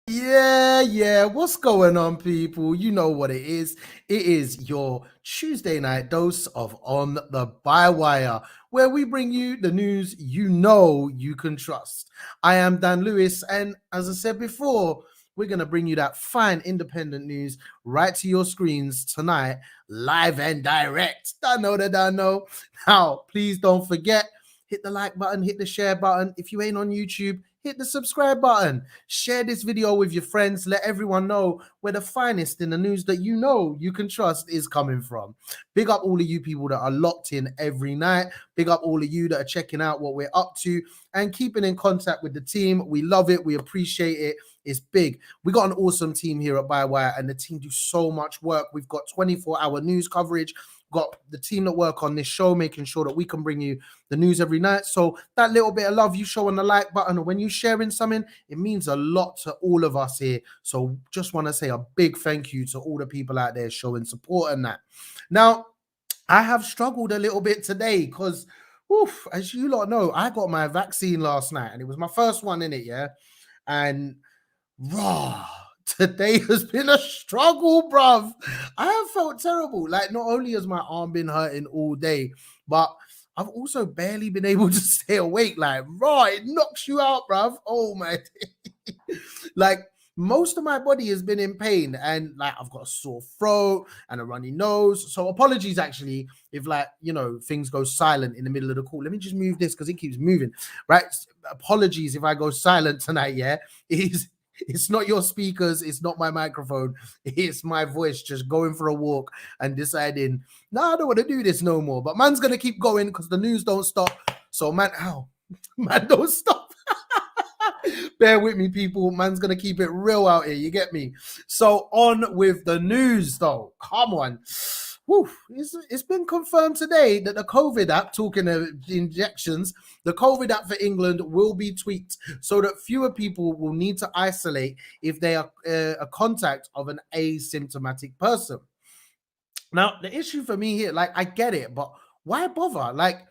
Yeah. What's going on, people? You know what it is. It is your Tuesday night dose of On the Bywire, where we bring you the news you know you can trust. I am Dan Lewis, and as I said before, we're going to bring you that fine independent news right to your screens tonight, live and direct. Dano. Now, please don't forget, hit the like button, hit the share button. If you ain't on YouTube, hit the subscribe button. Share this video with your friends. Let everyone know where the finest in the news that you know you can trust is coming from. Big up all of you people that are locked in every night. Big up all of you that are checking out what we're up to and keeping in contact with the team. We love it. We appreciate it. It's big. We got an awesome team here at Bywire, and the team do so much work. We've got 24-hour news coverage. Got the team that work on this show, making sure that we can bring you the news every night. So that little bit of love you show on the like button, or when you sharing something, it means a lot to all of us here. So just want to say a big thank you to all the people out there showing support and that. Now, I have struggled a little bit today because, as you lot know, I got my vaccine last night and it was my first one in it, yeah. And raw. Today has been a struggle, bruv. I have felt terrible. Like, not only has my arm been hurting all day, but I've also barely been able to stay awake. Like, raw, it knocks you out, bruv. Oh my. Like, most of my body has been in pain, and like I've got a sore throat and a runny nose. So apologies actually if, like, things go silent in the middle of the call. Let me just move this because it keeps moving, right? Apologies if I go silent tonight. Yeah, it's not your speakers, it's not my microphone, it's my voice just going for a walk and deciding, no, I don't want to do this no more. But man's gonna keep going because the news don't stop. So man, man, don't stop. Bear with me, people. Man's gonna keep it real out here. You get me? So on with the news, though. Come on. It's been confirmed today that the COVID app, talking of injections, the COVID app for England will be tweaked so that fewer people will need to isolate if they are a contact of an asymptomatic person. Now, the issue for me here, like, I get it, but why bother? Like,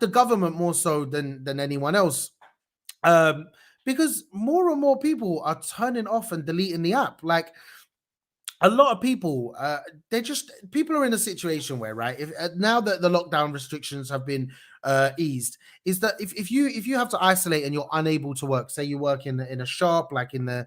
the government more so than anyone else. Um, because more and more people are turning off and deleting the app. Like, a lot of people, people are in a situation where, right, if now that the lockdown restrictions have been eased, is that if you have to isolate and you're unable to work, say you work in a shop, like in the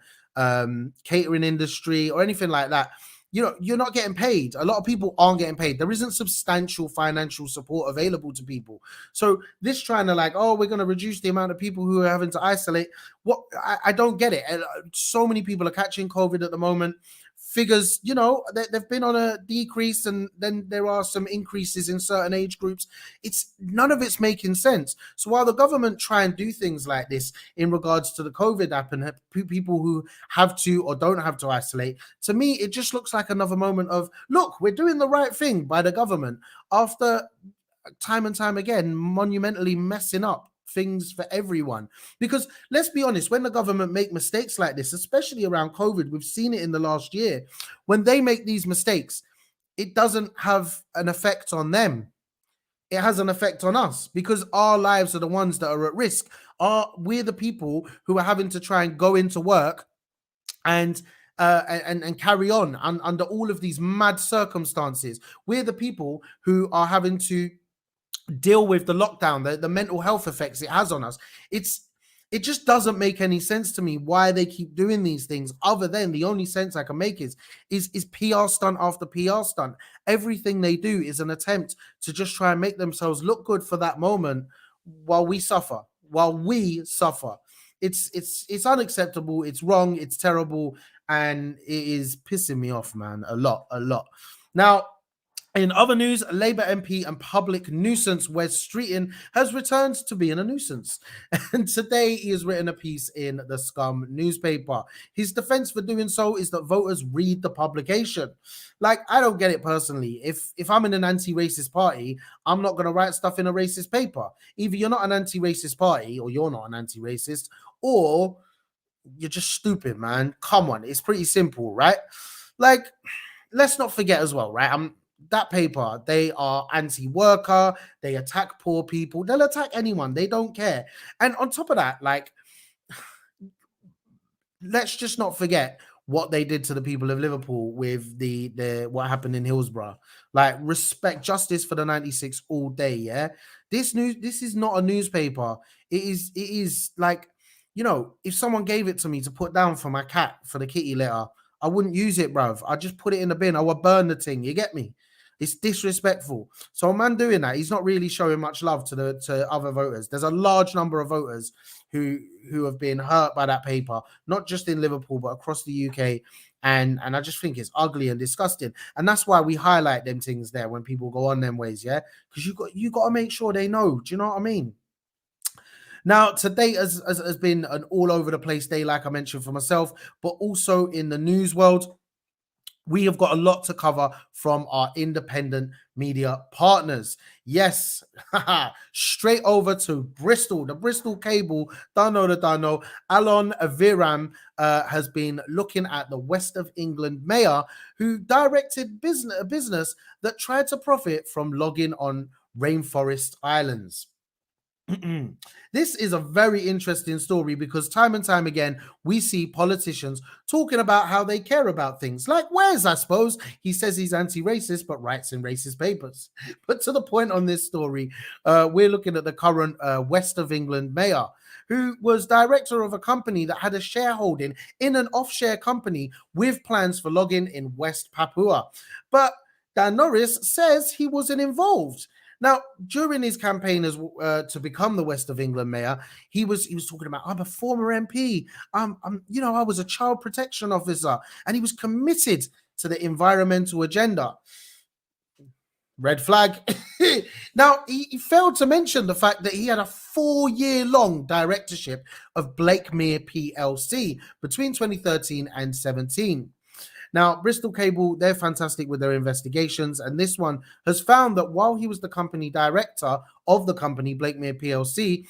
catering industry or anything like that, you're not getting paid. A lot of people aren't getting paid. There isn't substantial financial support available to people. So this trying to, like, oh, we're going to reduce the amount of people who are having to isolate. What I don't get it. So many people are catching COVID at the moment. Figures, they've been on a decrease, and then there are some increases in certain age groups. It's none of it's making sense. So while the government try and do things like this in regards to the COVID app and people who have to or don't have to isolate, to me it just looks like another moment of, look, we're doing the right thing by the government after time and time again monumentally messing up things for everyone. Because let's be honest, when the government make mistakes like this, especially around COVID, we've seen it in the last year, when they make these mistakes, it doesn't have an effect on them. It has an effect on us because our lives are the ones that are at risk. We're the people who are having to try and go into work and carry on under all of these mad circumstances. We're the people who are having to deal with the lockdown, the mental health effects it has on us. It just doesn't make any sense to me why they keep doing these things, other than the only sense I can make is PR stunt after PR stunt. Everything they do is an attempt to just try and make themselves look good for that moment while we suffer. It's unacceptable, it's wrong, it's terrible, and it is pissing me off, man, a lot. Now, in other news, Labour MP and public nuisance Wes Streeton has returned to being a nuisance. And today he has written a piece in the Scum newspaper. His defense for doing so is that voters read the publication. Like, I don't get it personally. If I'm in an anti-racist party, I'm not going to write stuff in a racist paper. Either you're not an anti-racist party, or you're not an anti-racist, or you're just stupid, man. Come on, it's pretty simple, right? Like, let's not forget as well, right? That paper, they are anti-worker, they attack poor people, they'll attack anyone, they don't care. And on top of that, like, let's just not forget what they did to the people of Liverpool with the what happened in Hillsborough. Like, respect, justice for the 96 all day. Yeah, this is not a newspaper. It is like, if someone gave it to me to put down for my cat for the kitty litter, I wouldn't use it, bruv. I just put it in the bin. I would burn the thing. You get me? It's disrespectful. So a man doing that, he's not really showing much love to other voters. There's a large number of voters who have been hurt by that paper, not just in Liverpool but across the UK. And I just think it's ugly and disgusting. And that's why we highlight them things there when people go on them ways, yeah? Because you got to make sure they know. Do you know what I mean? Now, today has been an all over the place day, like I mentioned for myself, but also in the news world. We have got a lot to cover from our independent media partners. Yes, straight over to Bristol, the Bristol cable. Dano. Alon Aviram has been looking at the West of England mayor who directed a business that tried to profit from logging on rainforest islands. This is a very interesting story because time and time again, we see politicians talking about how they care about things like Wes, I suppose. He says he's anti-racist, but writes in racist papers. But to the point on this story, we're looking at the current West of England mayor, who was director of a company that had a shareholding in an off-share company with plans for logging in West Papua. But Dan Norris says he wasn't involved. Now, during his campaign as to become the West of England mayor, he was talking about, I'm a former MP. I was a child protection officer, and he was committed to the environmental agenda. Red flag. Now, he failed to mention the fact that he had a 4-year-long directorship of Blakemere PLC between 2013 and 17. Now, Bristol Cable, they're fantastic with their investigations, and this one has found that while he was the company director of the company, Blakemere PLC,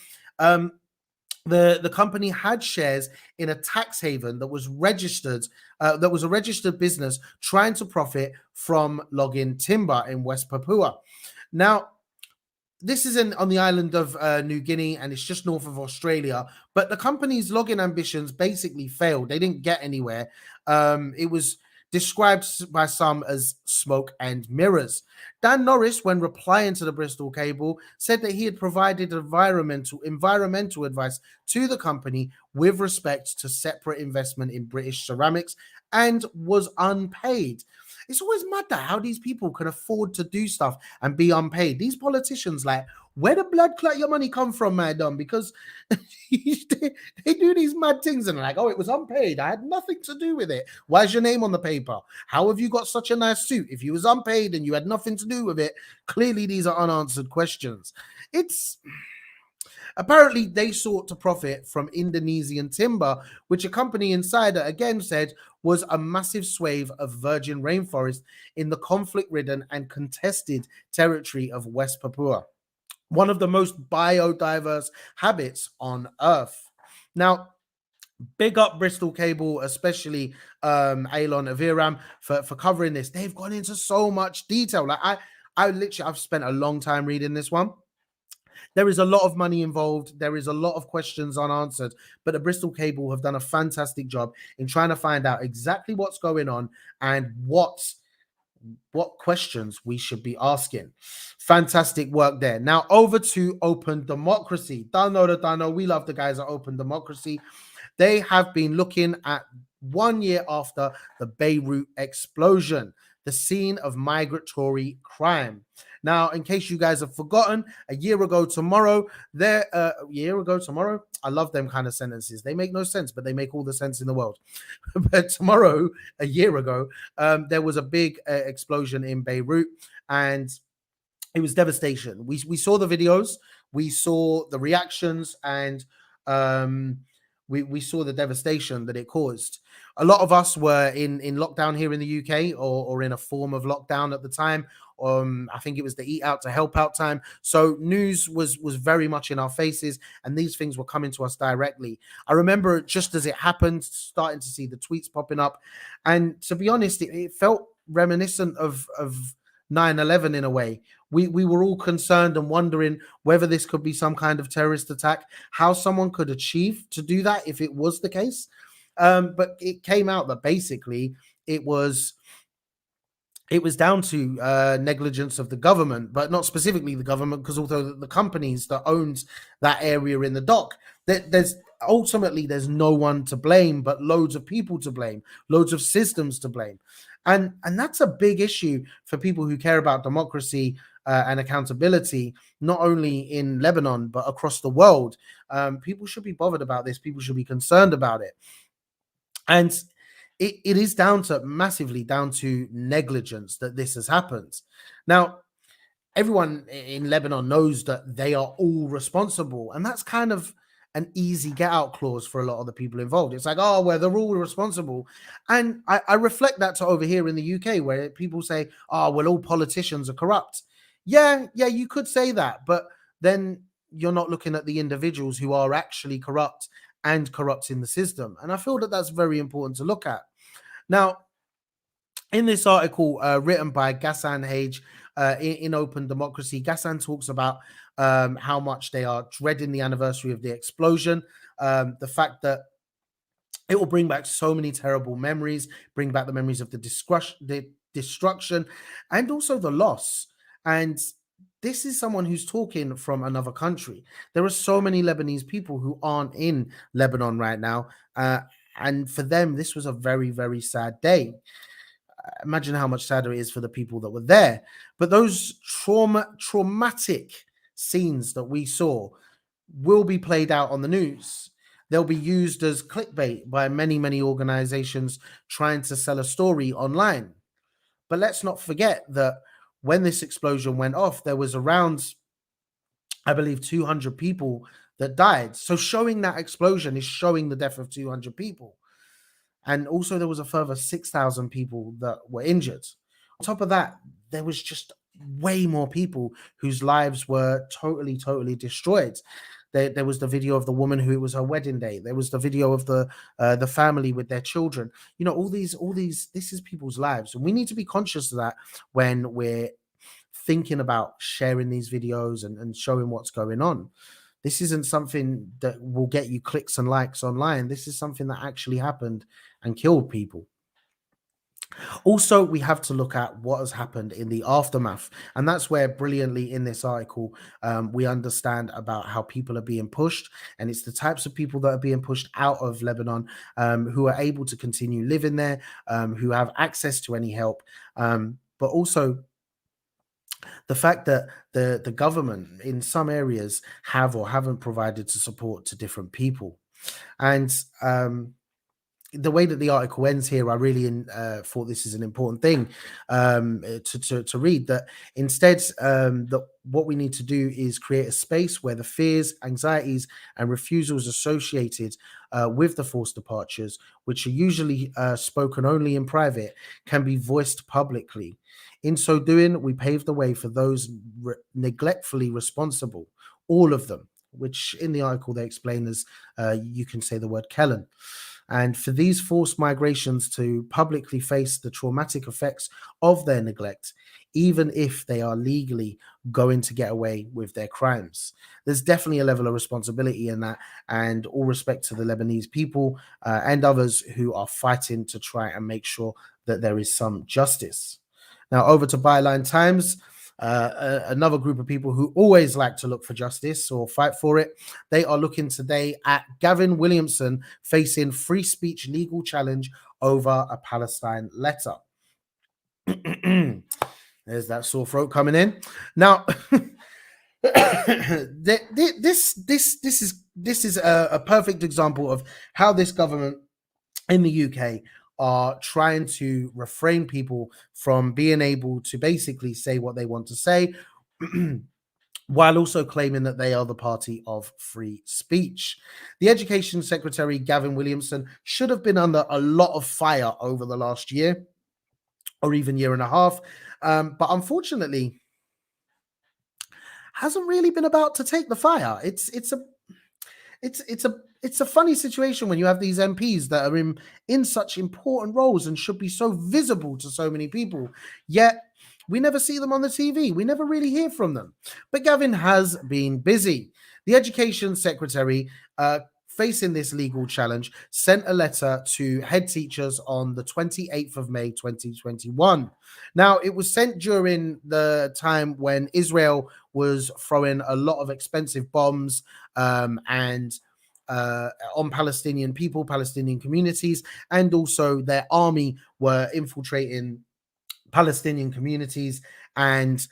the company had shares in a tax haven that was registered, that was a registered business trying to profit from logging timber in West Papua. Now, this is on the island of New Guinea, and it's just north of Australia. But the company's logging ambitions basically failed. They didn't get anywhere. It was described by some as smoke and mirrors. Dan Norris, when replying to the Bristol Cable, said that he had provided environmental advice to the company with respect to separate investment in British ceramics and was unpaid. It's always mad that how these people can afford to do stuff and be unpaid. These politicians, like, where the blood clot your money come from, madam? Because they do these mad things and like, oh, it was unpaid. I had nothing to do with it. Why's your name on the paper? How have you got such a nice suit? If you was unpaid and you had nothing to do with it, clearly these are unanswered questions. Apparently, they sought to profit from Indonesian timber, which a company insider again said was a massive swathe of virgin rainforest in the conflict-ridden and contested territory of West Papua, one of the most biodiverse habits on Earth. Now, big up Bristol Cable, especially Alon Aviram for covering this. They've gone into so much detail. Like I've spent a long time reading this one. There is a lot of money involved. There is a lot of questions unanswered, but the Bristol Cable have done a fantastic job in trying to find out exactly what's going on and what questions we should be asking. Fantastic work there. Now over to Open Democracy. Dano, we love the guys at Open Democracy. They have been looking at 1 year after the Beirut explosion, the scene of migratory crime. Now, in case you guys have forgotten, a year ago tomorrow, I love them kind of sentences. They make no sense, but they make all the sense in the world. But tomorrow, a year ago, there was a big explosion in Beirut, and it was devastation. We saw the videos, we saw the reactions, and we saw the devastation that it caused. A lot of us were in lockdown here in the UK, or in a form of lockdown at the time. I think it was the Eat Out to Help Out time. So news was very much in our faces, and these things were coming to us directly. I remember just as it happened, starting to see the tweets popping up. And to be honest, it felt reminiscent of 9/11 in a way. We were all concerned and wondering whether this could be some kind of terrorist attack, how someone could achieve to do that if it was the case. But it came out that basically it was it was down to negligence of the government, but not specifically the government, because although the companies that owns that area in the dock, there's ultimately there's no one to blame, but loads of people to blame, loads of systems to blame, and that's a big issue for people who care about democracy and accountability, not only in Lebanon but across the world. People should be bothered about this. People should be concerned about it, and it is down to massively down to negligence that this has happened. Now, everyone in Lebanon knows that they are all responsible, and that's kind of an easy get out clause for a lot of the people involved. It's like, oh, well, they're all responsible. And I reflect that to over here in the UK, where people say, oh, well, all politicians are corrupt. Yeah, you could say that, but then you're not looking at the individuals who are actually corrupt and corrupting the system. And I feel that that's very important to look at. Now, in this article written by Ghassan Hage in Open Democracy, Ghassan talks about how much they are dreading the anniversary of the explosion, the fact that it will bring back so many terrible memories, bring back the memories of the destruction, and also the loss. And this is someone who's talking from another country. There are so many Lebanese people who aren't in Lebanon right now. And for them, this was a very, very sad day. Imagine how much sadder it is for the people that were there. But those traumatic scenes that we saw will be played out on the news. They'll be used as clickbait by many, many organizations trying to sell a story online. But let's not forget that when this explosion went off, there was around, I believe, 200 people that died. So showing that explosion is showing the death of 200 people. And also there was a further 6,000 people that were injured. On top of that, there was just way more people whose lives were totally, totally destroyed. There was the video of the woman who it was her wedding day. There was the video of the family with their children. You know, all these, this is people's lives. And we need to be conscious of that when we're thinking about sharing these videos and showing what's going on. This isn't something that will get you clicks and likes online. This is something that actually happened and killed people. Also, we have to look at what has happened in the aftermath. And that's where brilliantly in this article, we understand about how people are being pushed. And it's the types of people that are being pushed out of Lebanon, who are able to continue living there, who have access to any help. But also the fact that the government in some areas have or haven't provided to support to different people. And the way that the article ends here, I really thought this is an important thing to read, that instead that what we need to do is create a space where the fears, anxieties, and refusals associated with the forced departures, which are usually spoken only in private, can be voiced publicly. In so doing, we pave the way for those neglectfully responsible, all of them, which in the article they explain as you can say the word Kellen. And for these forced migrations to publicly face the traumatic effects of their neglect, even if they are legally going to get away with their crimes. There's definitely a level of responsibility in that, and all respect to the Lebanese people and others who are fighting to try and make sure that there is some justice. Now, over to Byline Times. Another group of people who always like to look for justice or fight for it. They are looking today at Gavin Williamson facing free speech legal challenge over a Palestine letter. There's that sore throat coming in. Now, this is a perfect example of how this government in the UK are trying to refrain people from being able to basically say what they want to say, while also claiming that they are the party of free speech. The Education Secretary, Gavin Williamson, should have been under a lot of fire over the last year or even year and a half, but unfortunately hasn't really been about to take the fire. It's a funny situation when you have these MPs that are in such important roles and should be so visible to so many people, yet we never see them on the TV. We never really hear from them. But Gavin has been busy. The Education Secretary facing this legal challenge, sent a letter to head teachers on the 28th of May 2021. Now, it was sent during the time when Israel was throwing a lot of expensive bombs and on Palestinian people, Palestinian communities, and also their army were infiltrating Palestinian communities and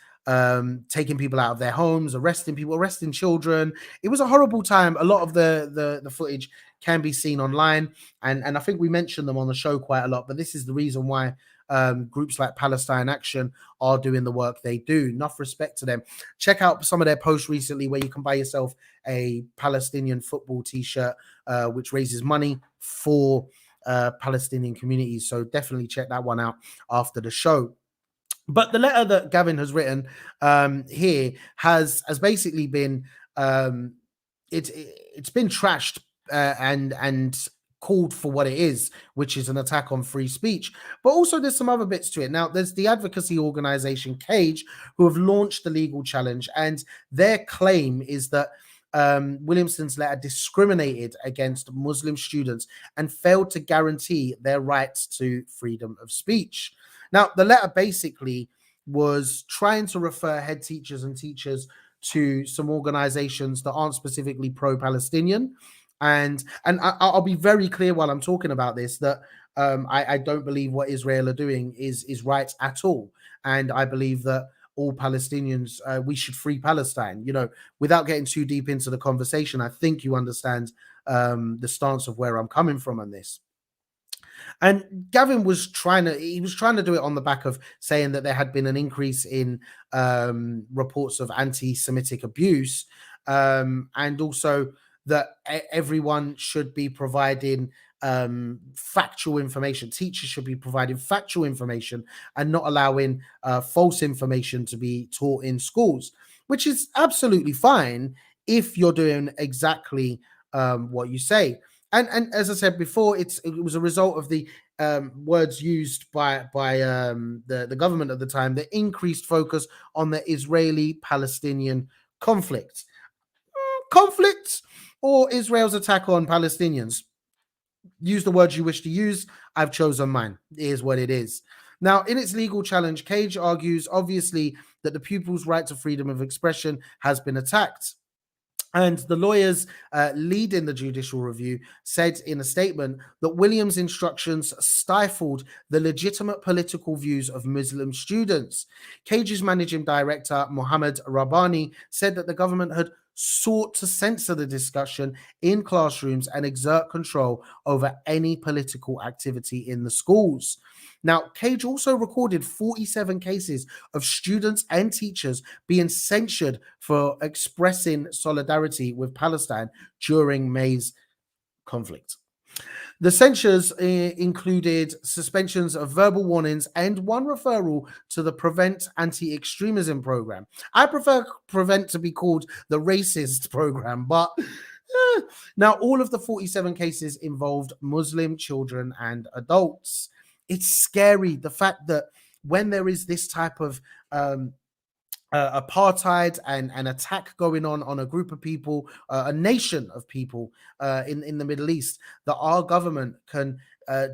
taking people out of their homes, arresting people, arresting children. It was a horrible time. A lot of the footage can be seen online, and I think we mentioned them on the show quite a lot. But this is the reason why groups like Palestine Action are doing the work they do. Enough respect to them. Check out some of their posts recently where you can buy yourself a Palestinian football T-shirt, which raises money for Palestinian communities. So definitely check that one out after the show. But the letter that Gavin has written here has basically been it's been trashed and called for what it is, which is an attack on free speech. But also there's some other bits to it. Now, there's the advocacy organization Cage, who have launched the legal challenge, and their claim is that Williamson's letter discriminated against Muslim students and failed to guarantee their rights to freedom of speech. Now, the letter basically was trying to refer head teachers and teachers to some organizations that aren't specifically pro-Palestinian. And I'll be very clear while I'm talking about this that I don't believe what Israel are doing is right at all. And I believe that all Palestinians, we should free Palestine. You know, without getting too deep into the conversation, I think you understand the stance of where I'm coming from on this. And Gavin was trying to do it on the back of saying that there had been an increase in reports of anti-Semitic abuse, and also that everyone should be providing factual information. Teachers should be providing factual information and not allowing false information to be taught in schools, which is absolutely fine if you're doing exactly what you say. And as I said before, it was a result of the words used by the government at the time, the increased focus on the Israeli-Palestinian conflict. Conflict or Israel's attack on Palestinians? Use the words you wish to use. I've chosen mine. It is what it is. Now, in its legal challenge, Cage argues, obviously, that the pupil's right to freedom of expression has been attacked. And the lawyers leading the judicial review said in a statement that Williams' instructions stifled the legitimate political views of Muslim students. Cage's managing director, Mohammed Rabbani, said that the government had sought to censor the discussion in classrooms and exert control over any political activity in the schools. Now, Cage also recorded 47 cases of students and teachers being censured for expressing solidarity with Palestine during May's conflict. The censures included suspensions of verbal warnings and one referral to the Prevent Anti-Extremism program. I prefer Prevent to be called the racist program, but now all of the 47 cases involved Muslim children and adults. It's scary, the fact that when there is this type of apartheid and an attack going on a group of people, a nation of people in the Middle East, that our government can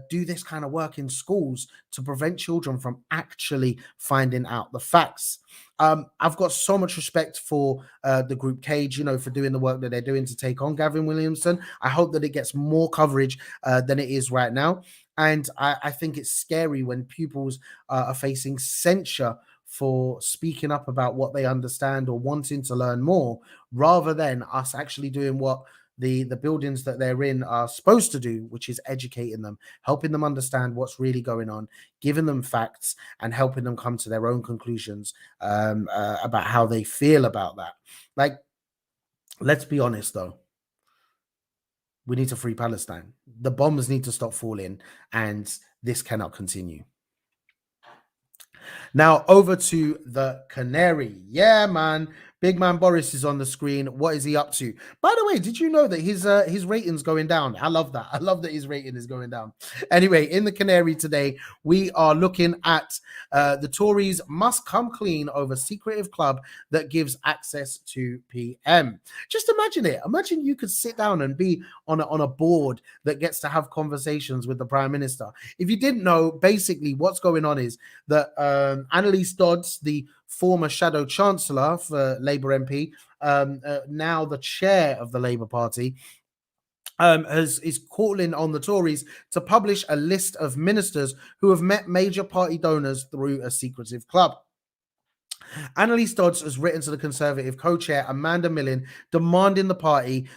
do this kind of work in schools to prevent children from actually finding out the facts. I've got so much respect for the group Cage, for doing the work that they're doing to take on Gavin Williamson. I hope that it gets more coverage than it is right now. And I think it's scary when pupils are facing censure for speaking up about what they understand or wanting to learn more, rather than us actually doing what the buildings that they're in are supposed to do, which is educating them, helping them understand what's really going on, giving them facts, and helping them come to their own conclusions about how they feel about that. Like, let's be honest, though. We need to free Palestine. The bombs need to stop falling, and this cannot continue. Now, over to the Canary. Yeah, man. Big man Boris is on the screen. What is he up to? By the way, did you know that his rating's going down? I love that. I love that his rating is going down. Anyway, in the Canary today, we are looking at the Tories must come clean over secretive club that gives access to PM. Just imagine it. Imagine you could sit down and be on a board that gets to have conversations with the Prime Minister. If you didn't know, basically what's going on is that Annalise Dodds, the former Shadow Chancellor for Labour MP, now the chair of the Labour Party, is calling on the Tories to publish a list of ministers who have met major party donors through a secretive club. Annalise Dodds has written to the Conservative co-chair Amanda Millen demanding the party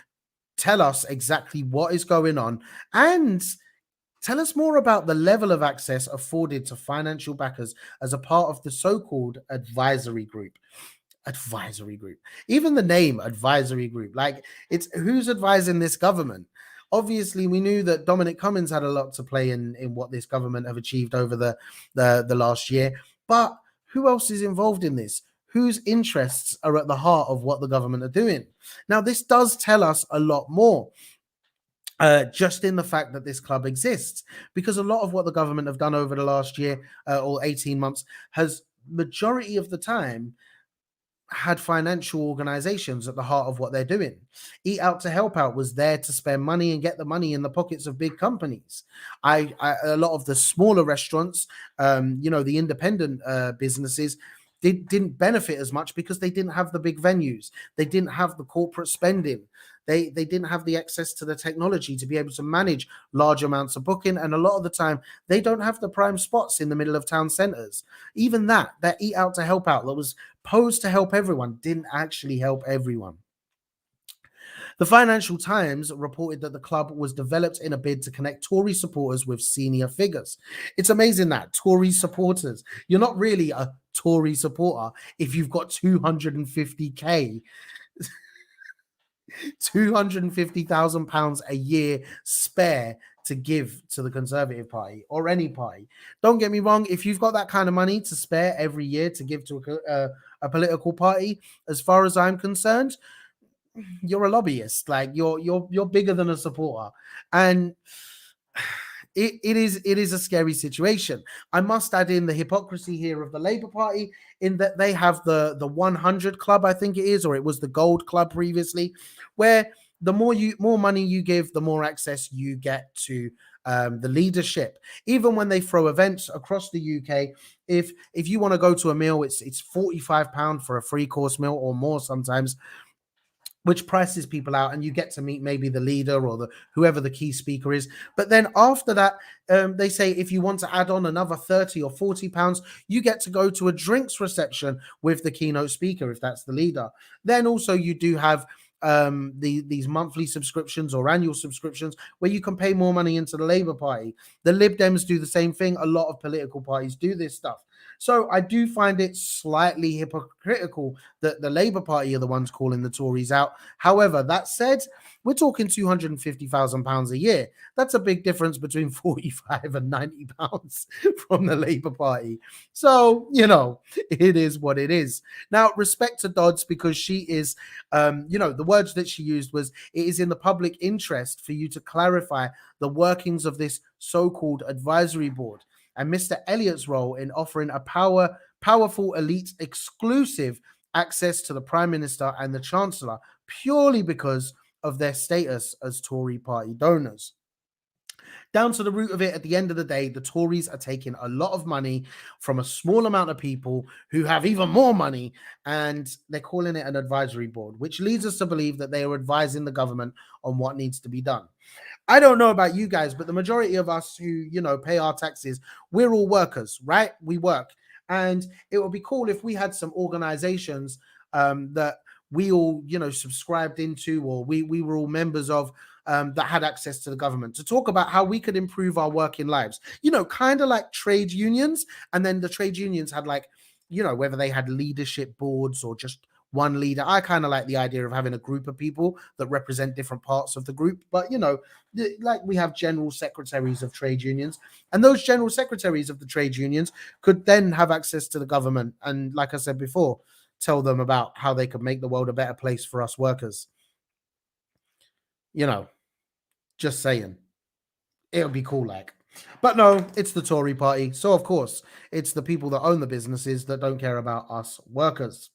tell us exactly what is going on and tell us more about the level of access afforded to financial backers as a part of the so-called advisory group. Advisory group. Even the name advisory group, like it's who's advising this government? Obviously, we knew that Dominic Cummings had a lot to play in what this government have achieved over the last year. But who else is involved in this? Whose interests are at the heart of what the government are doing? Now, this does tell us a lot more. Just in the fact that this club exists, because a lot of what the government have done over the last year or 18 months has majority of the time had financial organizations at the heart of what they're doing. Eat Out to Help Out was there to spend money and get the money in the pockets of big companies. A lot of the smaller restaurants, the independent businesses, didn't benefit as much because they didn't have the big venues. They didn't have the corporate spending. They didn't have the access to the technology to be able to manage large amounts of booking. And a lot of the time, they don't have the prime spots in the middle of town centers. Even that Eat Out to Help Out that was posed to help everyone didn't actually help everyone. The Financial Times reported that the club was developed in a bid to connect Tory supporters with senior figures. It's amazing that Tory supporters, you're not really a Tory supporter if you've got 250k. £250,000 a year spare to give to the Conservative Party or any party. Don't get me wrong, if you've got that kind of money to spare every year to give to a political party, as far as I'm concerned, you're a lobbyist. Like you're bigger than a supporter, and it is a scary situation. I must add in the hypocrisy here of the Labour Party in that they have the 100 club, I think it is, or it was the Gold Club previously, where the more money you give, the more access you get to the leadership. Even when they throw events across the UK, if you want to go to a meal, it's £45 for a 3-course meal or more sometimes, which prices people out, and you get to meet maybe the leader or whoever the key speaker is. But then after that, they say if you want to add on another 30 or 40 pounds, you get to go to a drinks reception with the keynote speaker, if that's the leader. Then also you do have these monthly subscriptions or annual subscriptions where you can pay more money into the Labour Party. The Lib Dems do the same thing. A lot of political parties do this stuff. So I do find it slightly hypocritical that the Labour Party are the ones calling the Tories out. However, that said, we're talking £250,000 a year. That's a big difference between £45 and £90 from the Labour Party. So, it is what it is. Now, respect to Dodds, because she is, the words that she used was, it is in the public interest for you to clarify the workings of this so-called advisory board and Mr. Elliott's role in offering a powerful elite exclusive access to the Prime Minister and the Chancellor purely because of their status as Tory party donors. Down to the root of it, at the end of the day, the Tories are taking a lot of money from a small amount of people who have even more money, and they're calling it an advisory board, which leads us to believe that they are advising the government on what needs to be done. I don't know about you guys, but the majority of us who, pay our taxes, we're all workers, right? We work. And it would be cool if we had some organizations that we all, subscribed into, or we were all members of, that had access to the government to talk about how we could improve our working lives, kind of like trade unions. And then the trade unions had whether they had leadership boards or just one leader. I kind of like the idea of having a group of people that represent different parts of the group. But, like we have general secretaries of trade unions, and those general secretaries of the trade unions could then have access to the government. And like I said before, tell them about how they could make the world a better place for us workers. You know, just saying. It would be cool, like. But no, it's the Tory party. So, of course, it's the people that own the businesses that don't care about us workers.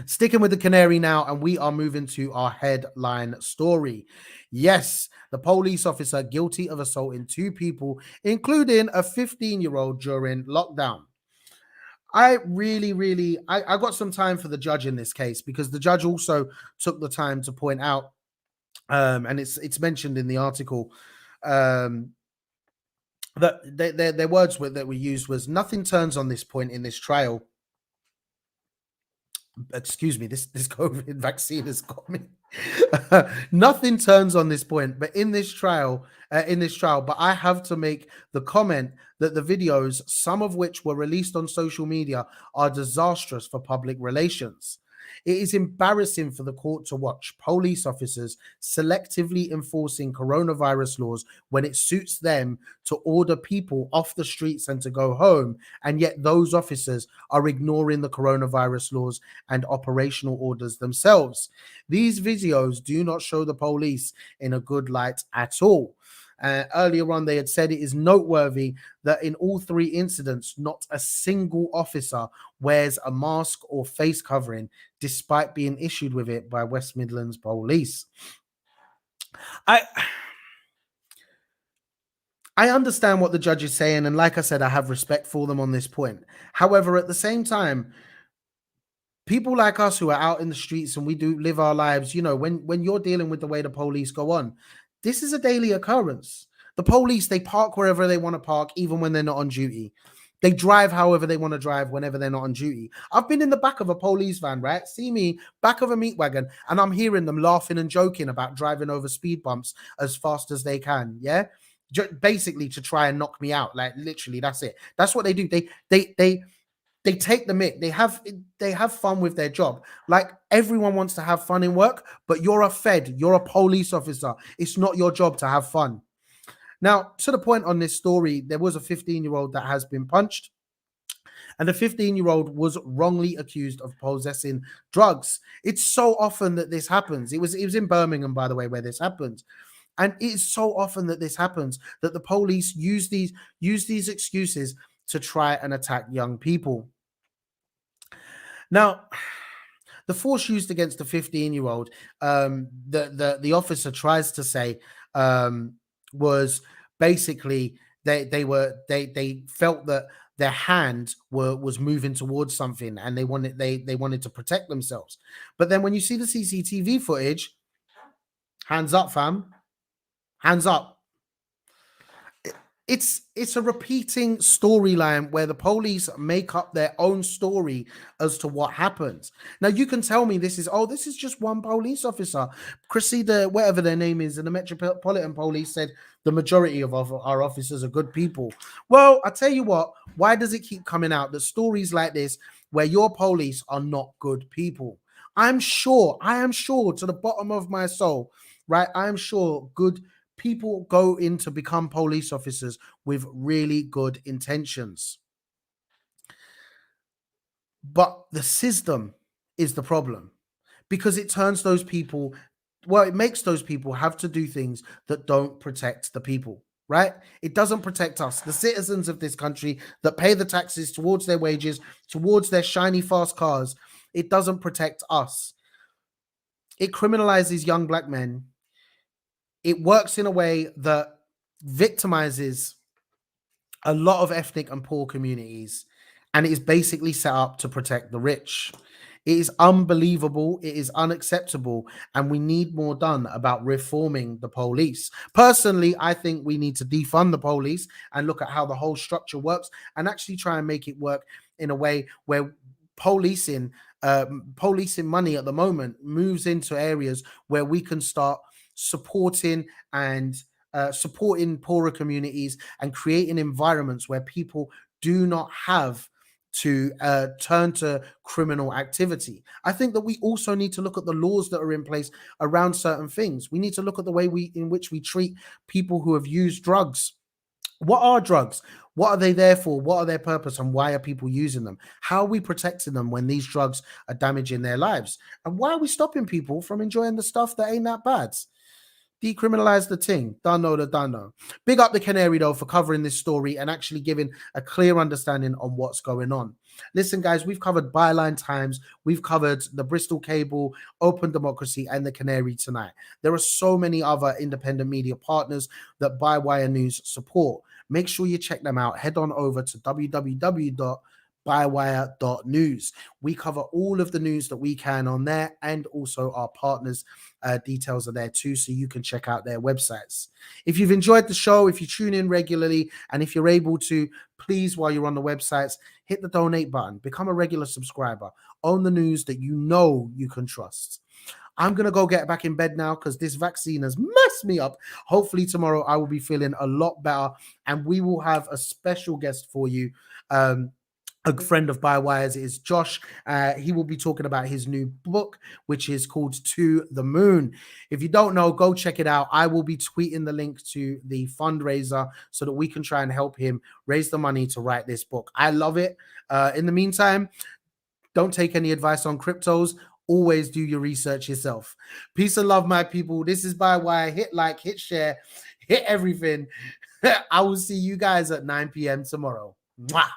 Sticking with the canary now, and we are moving to our headline story. Yes, the police officer guilty of assaulting two people, including a 15-year-old during lockdown. I really, I got some time for the judge in this case, because the judge also took the time to point out, and it's mentioned in the article, that their words that were used was, nothing turns on this point in this trial. Excuse me, this COVID vaccine has got me. Nothing turns on this point, but in this trial, but I have to make the comment that the videos, some of which were released on social media, are disastrous for public relations. It is embarrassing for the court to watch police officers selectively enforcing coronavirus laws when it suits them to order people off the streets and to go home, and yet those officers are ignoring the coronavirus laws and operational orders themselves. These videos do not show the police in a good light at all. Earlier on, they had said it is noteworthy that in all three incidents, not a single officer wears a mask or face covering, despite being issued with it by West Midlands Police. I understand what the judge is saying, and like I said, I have respect for them on this point. However, at the same time, people like us who are out in the streets and we do live our lives, you know, when you're dealing with the way the police go on, this is a daily occurrence. The police, they park wherever they want to park, even when they're not on duty. They drive however they want to drive whenever they're not on duty. I've been in the back of a police van, right? See me, back of a meat wagon, and I'm hearing them laughing and joking about driving over speed bumps as fast as they can, yeah? Basically to try and knock me out. Like, literally, that's it. That's what they do. They take the mick. They have fun with their job. Like, everyone wants to have fun in work, but you're a fed, you're a police officer. It's not your job to have fun. Now, to the point on this story, there was a 15-year-old that has been punched, and the 15-year-old was wrongly accused of possessing drugs. It's so often that this happens. It was in Birmingham, by the way, where this happened. And it is so often that this happens, that the police use these excuses to try and attack young people. Now, the force used against the 15-year-old, the officer tries to say, was basically they felt that their hand was moving towards something, and they wanted to protect themselves. But then when you see the CCTV footage, hands up, fam, hands up. It's a repeating storyline where the police make up their own story as to what happens. Now, you can tell me this is just one police officer. Chrissy, whatever their name is, and the Metropolitan Police said the majority of our officers are good people. Well, I tell you what, why does it keep coming out that stories like this, where your police are not good people? I am sure to the bottom of my soul, right? I am sure good people go in to become police officers with really good intentions. But the system is the problem, because it turns those people, it makes those people have to do things that don't protect the people, right? It doesn't protect us, the citizens of this country that pay the taxes towards their wages, towards their shiny, fast cars. It doesn't protect us. It criminalizes young black men. It works in a way that victimizes a lot of ethnic and poor communities, and it is basically set up to protect the rich. It is unbelievable. It is unacceptable, and we need more done about reforming the police. Personally, I think we need to defund the police and look at how the whole structure works, and actually try and make it work in a way where policing money at the moment moves into areas where we can start supporting poorer communities and creating environments where people do not have to turn to criminal activity. I think that we also need to look at the laws that are in place around certain things. We need to look at the way in which we treat people who have used drugs. What are drugs? What are they there for? What are their purpose? And why are people using them? How are we protecting them when these drugs are damaging their lives? And why are we stopping people from enjoying the stuff that ain't that bad? Decriminalize the ting. Don't know. Big up the Canary, though, for covering this story and actually giving a clear understanding on what's going on. Listen, guys, we've covered Byline Times, we've covered the Bristol Cable, Open Democracy, and the Canary tonight. There are so many other independent media partners that Bywire News support. Make sure you check them out. Head on over to www.bywire.news. We cover all of the news that we can on there, and also our partners' details are there too, so you can check out their websites. If you've enjoyed the show, if you tune in regularly, and if you're able to, please, while you're on the websites, hit the donate button, become a regular subscriber, own the news that you know you can trust. I'm going to go get back in bed now because this vaccine has messed me up. Hopefully tomorrow I will be feeling a lot better, and we will have a special guest for you. A friend of Bywire's is Josh. He will be talking about his new book, which is called To the Moon. If you don't know, go check it out. I will be tweeting the link to the fundraiser so that we can try and help him raise the money to write this book. I love it. In the meantime, don't take any advice on cryptos. Always do your research yourself. Peace and love, my people. This is Bywire. Hit like, hit share, hit everything. I will see you guys at 9 p.m. tomorrow. Mwah.